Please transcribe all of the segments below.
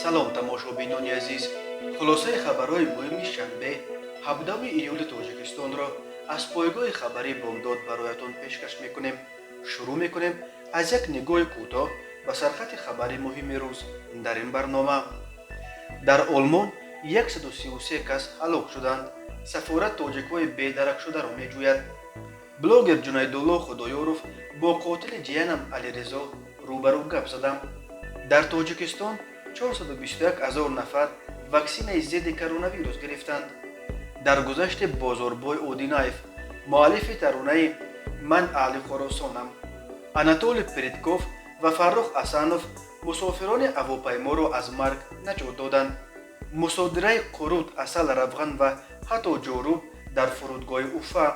салом тамошобинони азиз, хулосаи хабарҳои муҳими шанбе 17 июли тоҷикистонро аз пойгоҳи хабари бомдод бароятон пешкаш мекунем. Шурӯъ мекунем аз як нигоҳи кӯтоҳ ба сархати хабари муҳими рӯз дар ин барнома. дар олмон 133 кас ҳалок шуданд. Сафорат тоҷикҳои бедаракшударо меҷӯяд. блогер Ҷунайдулло Худоёров бо қотили ҷиянам Алирезо рӯбарӯ гап задам. дар тоҷикистон 421 000 нафар ваксинаи зидди коронавирус гирифтанд. дар гузашти Бозорбой Одинаев, муаллифи таронаи «Ман аҳли Хоросонам», Анатолий Передков ва Фаррух Асанов мусофирони ҳавопайморо аз марг наҷот доданд. мусодираи қурут, асал, равған ва ҳатто ҷорӯб дар фурудгоҳи Уфа.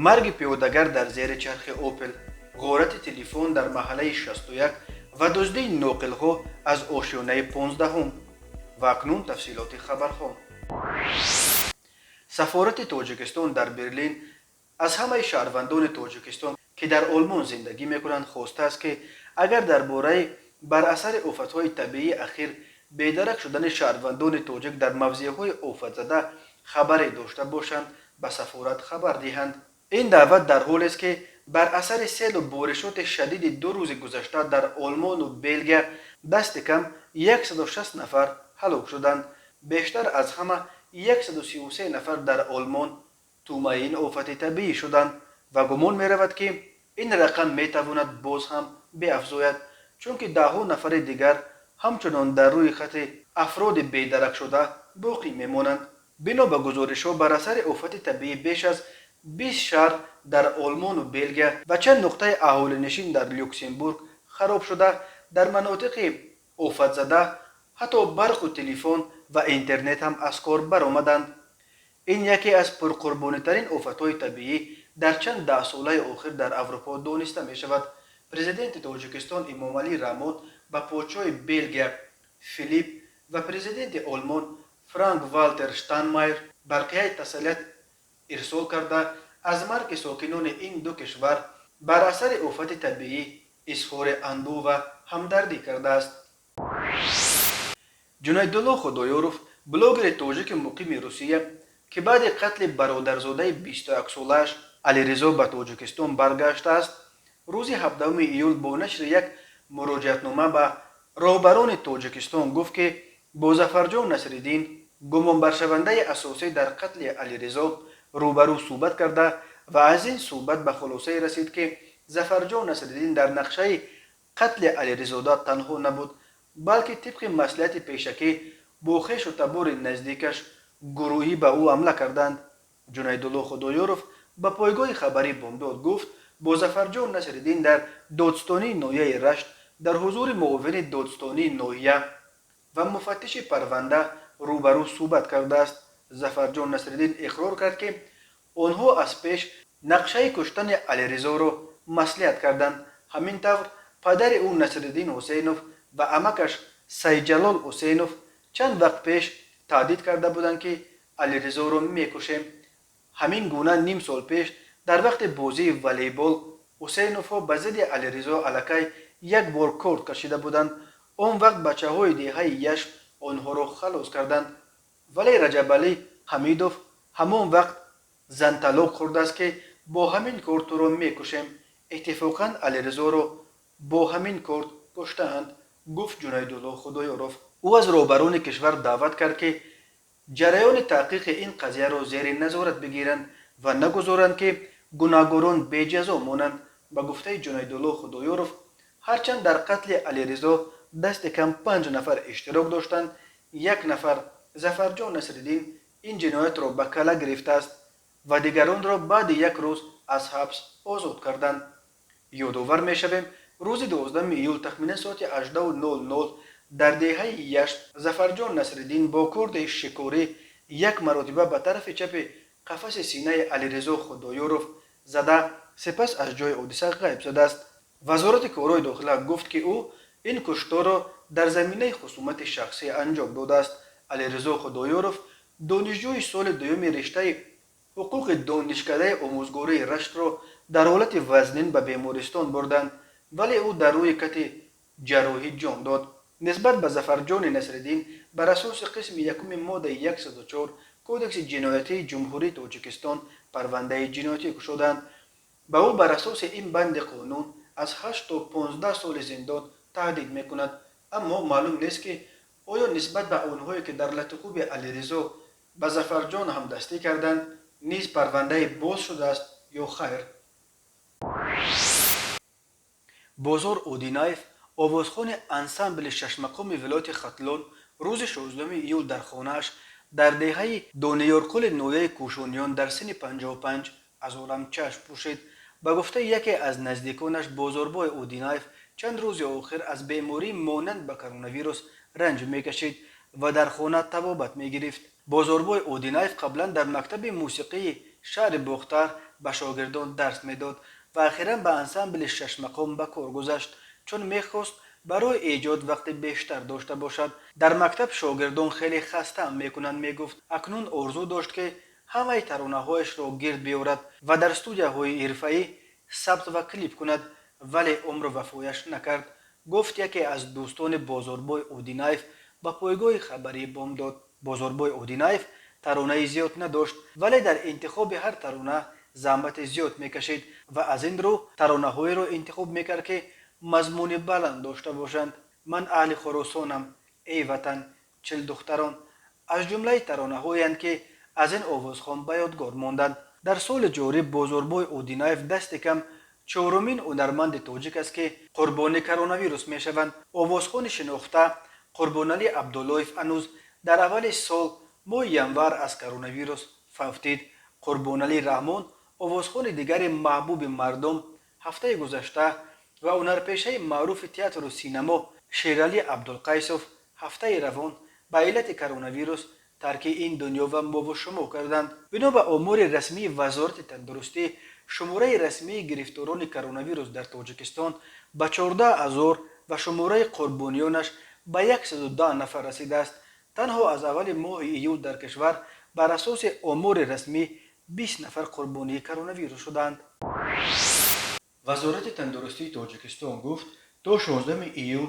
марги пиёдагар дар зери чархи Опел. ғорати телефон дар маҳаллаи 61 ва дуздии ноқилҳо аз ошёнаи 15. ва акнун тафсилоти хабарҳо. сафорати тоҷикистон дар Берлин аз ҳамаи шаҳрвандони тоҷикистон ки дар олмон зиндагӣ мекунанд хостааст ки агар дар бораи бар асари офатҳои табиии ахир бедарак шудани шаҳрвандони тоҷик дар мавзеъҳои офатзада хабаре дошта бошанд, ба сафорат хабар диҳанд. ин даъват дар ҳолест ки бар асари селу боришоти шадиди 2 рӯзи гузашта дар Олмону Белгия дасти кам 160 нафар ҳалок шуданд. бештар аз ҳама 133 нафар дар Олмон тӯъмаи ин офати табиӣ шуданд ва гумон меравад ки ин рақам метавонад боз ҳам беафзояд, чунки даҳҳо нафари дигар ҳамчунон дар рӯи хати афроди бедаракшуда боқӣ мемонанд. бино ба гузоришҳо, бар асари офати табиӣ беш аз 20 шаҳр дар Олмону Белгия ва чанд нуқтаи аҳолинишин дар Люксембург хароб шуда, дар манотиқи офатзада ҳатто барқу телефон ва интернет ҳам аз кор баромаданд. ин яке аз пурқурбонитарин офатҳои табиӣ дар чанд даҳсолаи охир дар Аврупо дониста мешавад. президенти Тоҷикистон Эмомалӣ Раҳмон ба подшоҳи Белгия Филипп ва президенти Олмон Франк Валтер Штайнмайер барқияи таслият ирсол карда, аз марги сокинони ин ду кишвар бар асари офати табиӣ изҳори андӯҳ ва ҳамдардӣ кардааст. Ҷунайдулло Худоёров, блогери тоҷики муқими Русия, ки баъди қатли бародарзодаи 21-солааш Алирезо ба Тоҷикистон баргаштааст, рӯзи 17 июл бо нашри як муроҷиатнома ба роҳбарони Тоҷикистон гуфт ки бо Зафарҷон Насриддин, гумонбаршавандаи асосӣ дар қатли Алирезо, рӯбарӯ суҳбат карда ва аз ин суҳбат ба хулосае расид ки Зафарҷон Насриддин дар нақшаи қатли Алирезода танҳо набуд, балки тибқи маслиҳати пешакӣ бо хешу табори наздикаш гурӯҳӣ ба ӯ ҳамла карданд. Ҷунайдулло Худоёров ба пойгоҳи хабари бомдод гуфт бо Зафарҷон Насриддин дар додстонии ноҳияи Рашт дар ҳузури муовини додстонии ноҳия ва муфаттиши парванда рӯбарӯ суҳбат кардааст. Зафарҷон Насриддин иқрор кард ки онҳо аз пеш нақшаи куштани Алирезоро маслиҳат карданд. ҳамин тавр падари ӯ Насриддин Ҳусейнов ва амакаш Сайҷалол Ҳусейнов чанд вақт пеш таҳдид карда буданд ки Алирезоро мекушем. ҳамин гуна ним сол пеш дар вақти бозии волейбол Ҳусейновҳо ба зидди Алирезо аллакай як бор корт кашида буданд. он вақт бачаҳои деҳаи Яшм онҳоро халос карданд. вале Раҷабалӣ Ҳамидов ҳамон вақт занталоқ хӯрдааст ки бо ҳамин корт туро мекушем. иттифоқан Алирезоро бо ҳамин корт куштаанд, гуфт Ҷунайдулло Худоёров. ӯ аз роҳбарони кишвар даъват кард ки ҷараёни таҳқиқи ин қазияро зери назорат бигиранд ва нагузоранд ки гунаҳгорон беҷазо монанд. ба гуфтаи Ҷунайдулло Худоёров, ҳарчанд дар қатли Алирезо дасти кам 5 нафар иштирок доштанд, як нафар Зафарҷон Насриддин ин ҷиноятро ба кала гирифтааст ва дигаронро баъди як рӯз аз ҳабс озод карданд. ёдовар мешавем, рӯзи 12 июл тахминан соати 18:00 дар деҳаи Яшт Зафарҷон Насриддин бо корди шикорӣ як маротиба ба тарафи чапи қафаси синаи Алирезо Худоёров зада, сипас аз ҷои ҳодиса ғайб шудааст. вазорати корҳои дохила гуфт ки ӯ ин кушторро дар заминаи хусумати шахсӣ анҷом додааст. Алирезо Худоёров донишҷӯи соли дуюми риштаи ҳуқуқи донишкадаи омӯзгории Раштро дар ҳолати вазнин ба бемористон бурданд, вале ӯ дар рӯи кати ҷарроҳӣ ҷон дод. نسبت به ظفرجان نصرالدین بر اساس قسم یکم ماده 104 کودکس جنایتی جمهوری تاجیکستان پرونده جنایتی گشودند. به او بر اساس این بند قانون از 8 تا 15 سال زندان تهدید میکند. اما معلوم نیست که آیا نسبت به آنهایی که در لطکوب علیرضا به ظفرجان هم دستی کردند نیز پرونده باز شده است یا خیر. بازار اودینایف آوازخوان انسامبل ششمقام ولایت ختلان روز 16 ایول در خانه‌اش در دهه دانیارقل نویه کوشونیان در سن 55 از عالم چشم پوشید. به گفته یکی از نزدیکانش بازاربای اودینایف چند روز آخر از بیماری مانند به کرونا ویروس رنج میکشید و در خانه طبابت میگرفت. بازاربای اودینایف قبلا در مکتب موسیقی شهر بختر به شاگردان درس میداد و اخیرا به انسامبل ششمقام به کار گذاشت چون میخواست برای ایجاد وقت بیشتر داشته باشد. در مکتب شاگردان خیلی خسته هم میکنند. میگفت اکنون آرزو داشت که همه ترانه هایش را گرد بیاورد و در استودیوهای حرفه‌ای ثبت و کلیپ کند، ولی عمر وفایش نکرد. گفت یکی از دوستان بازاربای اودینایف به پایگاه خبری بام داد. بازاربای اودینایف ترانه زیاد نداشت ولی در انتخاب هر ترانه زحمت زیاد میکشید و از این رو ترانه های را انتخاب میکرد که مضمون بلند داشته باشند. من اهل خراسانم ای وطن 40 دختران از جمله ترانه هایند که از این آوازخوان به یادگار ماندند. در سال جاری بازاربای اودینایف دست کم چهارمین هنرمند تاجیک است که قربانی کرونا ویروس می شوند. آوازخوان شناخته قربانعلی عبداللهیف هنوز در اول سال ماه ینور از کرونا ویروس فوتید. قربانعلی رحمان آوازخوان دیگر محبوب مردم هفته گذشته و هنرپیشه معروف تئاتر و سینما شیرعلی عبدالقیسوف هفته روان به علت کرونا ویروس ترک این دنیا و ما و شما کردند. بنا به آمار رسمی وزارت تندرستی شماره رسمی گرفتاران کرونا ویروس در تاجیکستان به 14,000 و شماره قربانیانش به 110 نفر رسیده است. تنها از اول ماه ایول در کشور بر اساس آمار رسمی 20 نفر قربانی کرونا ویروس شدند. وزارت تندرستی تاجیکستان گفت تا 16 ایول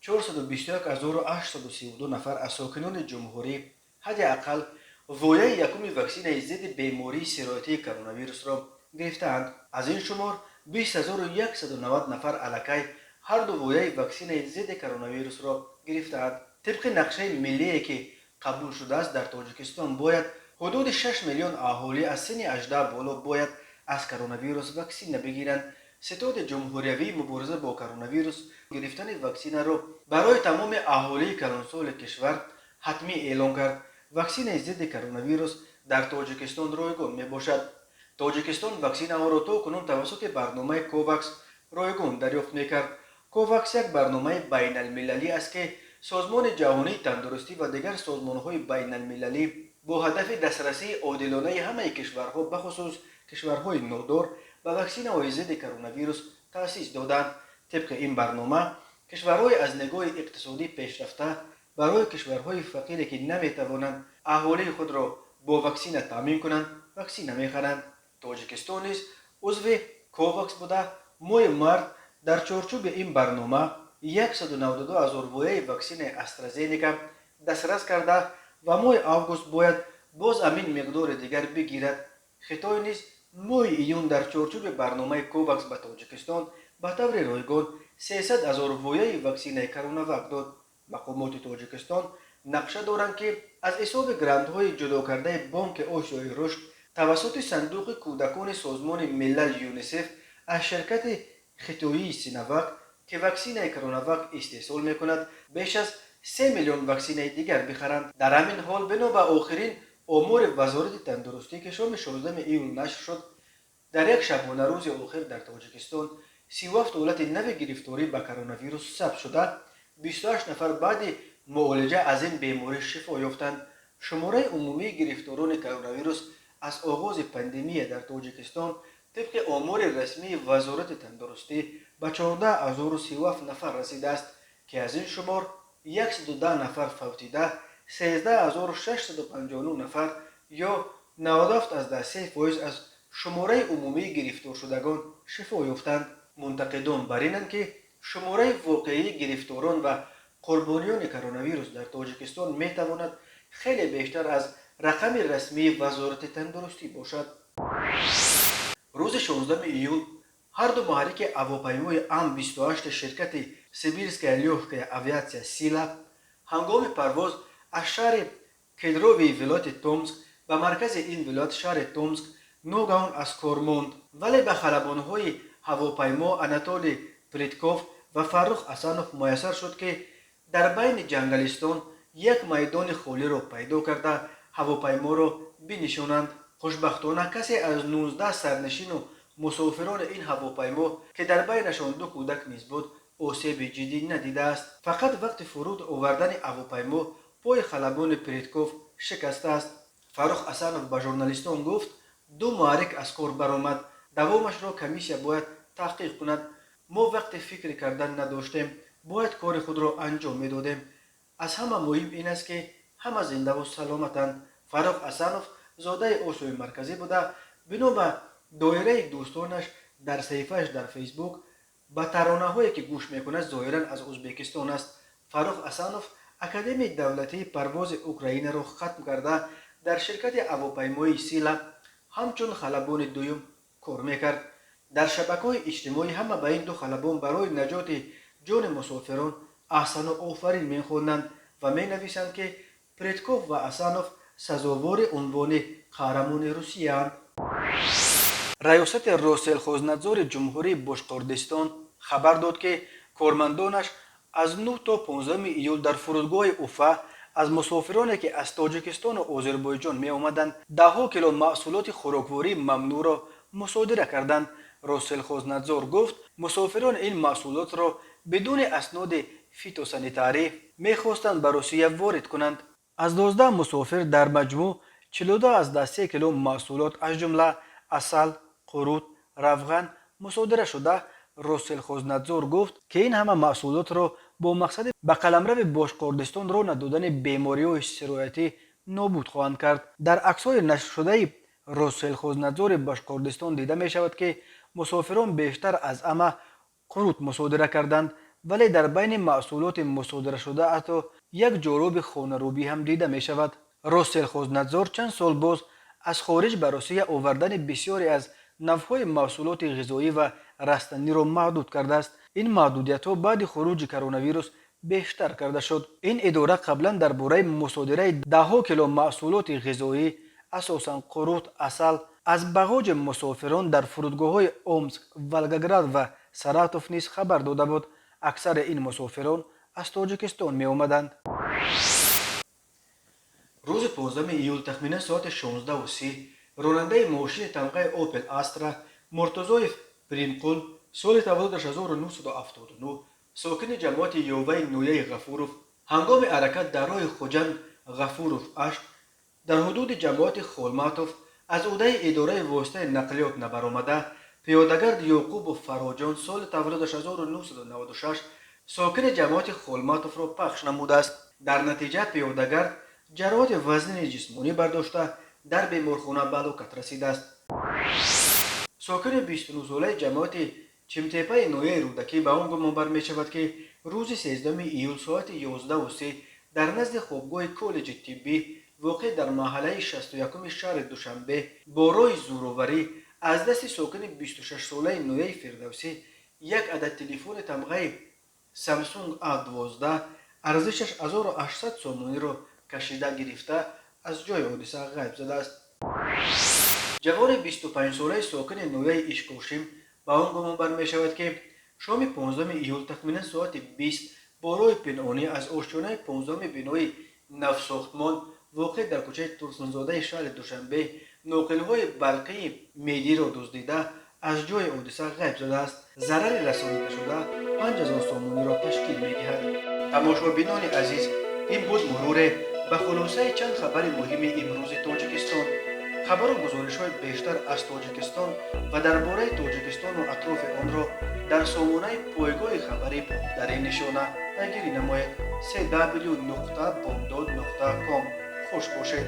421,832 نفر از ساکنان جمهوری حداقل وایه یکم واکسین ضد بیماری سرایتی کرونا ویروس را گرفتند. از این شمار 20,190 نفر الکی هر دو وایه واکسین ضد کرونا ویروس را گرفتند. طبق نقشه ملی که قبول شده است در تاجیکستان باید حدود 6 میلیون اهالی از سن 18 بالا باید از کرونا ویروس واکسین بگیرند. ستاد جمهوری مبارزه با کرونا ویروس گرفتن واکسین را برای تمام اهالی کلانسال کشور حتمی اعلام کرد. واکسین ضد کرونا ویروس در تاجیکستان رایگان می باشد. تاجیکستان واکسین آن را تا کنون توسط برنامه کوواکس رایگان دریافت می کرد. کوواکس یک برنامه بین المللی است که سازمان جهانی تندرستی و دیگر سازمان‌های بین المللی با هدف دسترسی عادلانه همه کشورها بخصوص کشورهای نودار به واکسین های ضد کرونا ویروس تأسیس دادند. طبق این برنامه کشورهای از نگاه اقتصادی پیشرفته برای کشورهای فقیری که نمیتوانند اهالی خود را با واکسین تامین کنند واکسین میخرند. تاجیکستان نیز عضو کوواکس بوده ماه مارس در چارچوب این برنامه 192,000 وایه واکسین استرازینیکا دسترس کرده و ماه آگوست باید باز همین مقدار دیگر بگیرد. خطای نیز ماه ایون در چارچوب برنامه کوواکس به تاجیکستان به طور رایگان 300,000 وایه واکسین کرونا وک داد. مقامات تاجیکستان نقشه دارند که از حساب گرانت‌های جدا کرده بانک آسیای رشد توسط صندوق کودکان سازمان ملل یونیسف از شرکت خطایی سینوواک که واکسین کرونا وک استحصال میکند بیش از 3 میلیون واکسین دیگر بخرند. در همین حال بنا به آخرین آمار وزارت تندرستی که شام 16 ایول نشر شد در یک شبانه روز آخر در تاجیکستان 37 حالت نو گرفتاری به کرونا ویروس ثبت شده. 28 نفر بعد معالجه از این بیماری شفا یافتند. شماره عمومی گرفتاران کرونا ویروس از آغاز پاندمی در تاجیکستان طبق آمار رسمی وزارت تندرستی به 14,037 نفر رسیده است که از این شمار 110 نفر فوتیده، 13,659 نفر یا 97.3% از شماره عمومی گرفتار شدگان شفا یافتند. منتقدان بر اینند که شماره واقعی گرفتاران و قربانیان کرونا در تاجیکستان میتواند خیلی بیشتر از رقم رسمی وزارت تندرستی باشد. روز 16 ایول هر دو محرک هواپیمای ام-28 شرکت سیبیرسکaya لегкая авиация سیلا هنگام پرواز از شهر کدروی ولایت تومسک به مرکز این ولایت شهر تومسک ناگهان از کار ماند، ولی به خلبانهای هواپیما آناتولی پریتکوف و فرخ اسانوف میسر شد که در بین جنگلستان یک میدان خالی را پیدا کرده هواپیما را بنشانند. خوشبختانه کسی از 19 سرنشین و مسافران این هواپیما که در بینشان 2 کودک نیز بود آسیب جدی ندیده است. فقط وقت فرود آوردن هواپیما پای خلبان پریتکوف شکسته است. فرخ اسانوف به ژورنالیستان گفت 2 محرک از کار برآمد، دوامش را کمیسیا باید تحقیق کند. ما وقت فکر کردن نداشتیم، باید کار خود را انجام میدادیم. از همه مهم این است که همه زنده و سلامتند. فرخ اسانوف زاده آسیای مرکزی بوده. بنا به دایره دوستانش در صفحه‌اش در فیسبوک با ترانه هایی که گوش میکند ظاهرا از ازبکستان است. فرخ اسانوف اکادمی دولتی پرواز اوکراین را ختم کرده در شرکت هواپیمای سیلا همچون خلبان دوم کار میکرد. در شبکه‌های اجتماعی همه به این 2 خلبان برای نجات جان مسافران احسن و آفرین میخوانند و مینویسند که پریتکوف و اسانوف سزاوار عنوان قهرمان روسیه اند. ریاست روسلخوزنتزار جمهوری باشقردستان خبر داد که کارمندانش از 9 تا 15 ایول در فرودگاه اوفا از مسافرانی که از تاجیکستان و آذربایجان می آمدند 10 کیلو محصولات خوراکواری ممنوع را مصادره کردند. روسلخوزنتزار گفت مسافران این محصولات را بدون اسناد فیتوسانیتاری میخواستند به روسیه وارد کنند. از 12 مسافر در مجموع 42 از 13 کیلو محصولات از جمله عسل، قروت، روغن مصادره شده. روسلخوزنتزار گفت که این همه محصولات را با مقصد به قلمرو باشقردستان را ندادن بیماری‌های سرایتی نابود خواهند کرد. در عکس‌های نشر شده روسلخوزنتزار باشقردستان دیده می شود که مسافران بیشتر از همه قروت مصادره کردند، ولی در بین محصولات مصادره شده حتی یک جوراب خانه‌روبی هم دیده می شود. روسلخوزنتزار چند سال باز از خارج به روسیه آوردن بسیاری از نوع‌های محصولات غذایی و رستنی را محدود کرده است. این محدودیت‌ها بعد خروج کرونا ویروس بیشتر کرده شد. این اداره قبلا درباره مصادره 10 کیلو محصولات غذایی اساساً قروت، عسل از بغاج مسافران در فرودگاه‌های اومسک، ولگاگراد و ساراتوف نیز خبر داده بود. اکثر این مسافران از تاجیکستان می آمدند. روز 15 ایول تخمینا ساعت 16:30 راننده ماشین تمغه اوپل استرا مرتضی پریمقل سال تولدش 1979 ساکن جماعت یووه نویه غفوروف هنگام حرکت در راه خوجند غفوروف اشت در حدود جماعت خولماتوف از عهده اداره واسطه نقلیات نبرآمده پیادهگرد یعقوب فراجان سال تولدش 1996 ساکن جماعت خولماتوف را پخش نموده است. در نتیجه پیادهگرد جراحت وزن جسمانی برداشته در بیمارخانه به هلاکت رسیده است. ساکن 29 ساله جماعت چمتپه نویه رودکی به آن گمان بر می شود که روز 13 ایول ساعت 11:30 در نزد خوابگاه کالج طبی واقع در محله 61 شهر دوشنبه با راه زورآوری از دست ساکن 26 ساله نویه فردوسی یک عدد تلفن تمغه سامسونگ A12 ارزشش 1800 سومانی را کشیده گرفته از جای حادثه غیب زده است. جوان 25 ساله ساکن نویه اشکاشیم به آن گمان بر می شود که شام 15 ایول تخمینا ساعت 20 با راه پنهانی از آشیانه 15 بنای نوساختمان واقع در کوچه ترسنزاده شهر دوشنبه ناقل‌های برقی میدی را دزدیده از جای حادثه غیب زده است. ضرر رسانیده شده 5000 سومانی را تشکیل می دهد. تماشابینان عزیز، این بود مرور به خلاصه چند خبر مهم امروز تاجیکستان. خبر و گزارش‌های بیشتر از تاجیکستان و درباره تاجیکستان و اطراف آن را در سامانه پایگاه خبری در این نشانه پیگیری نمایید. www.bomdod.com خوش باشید.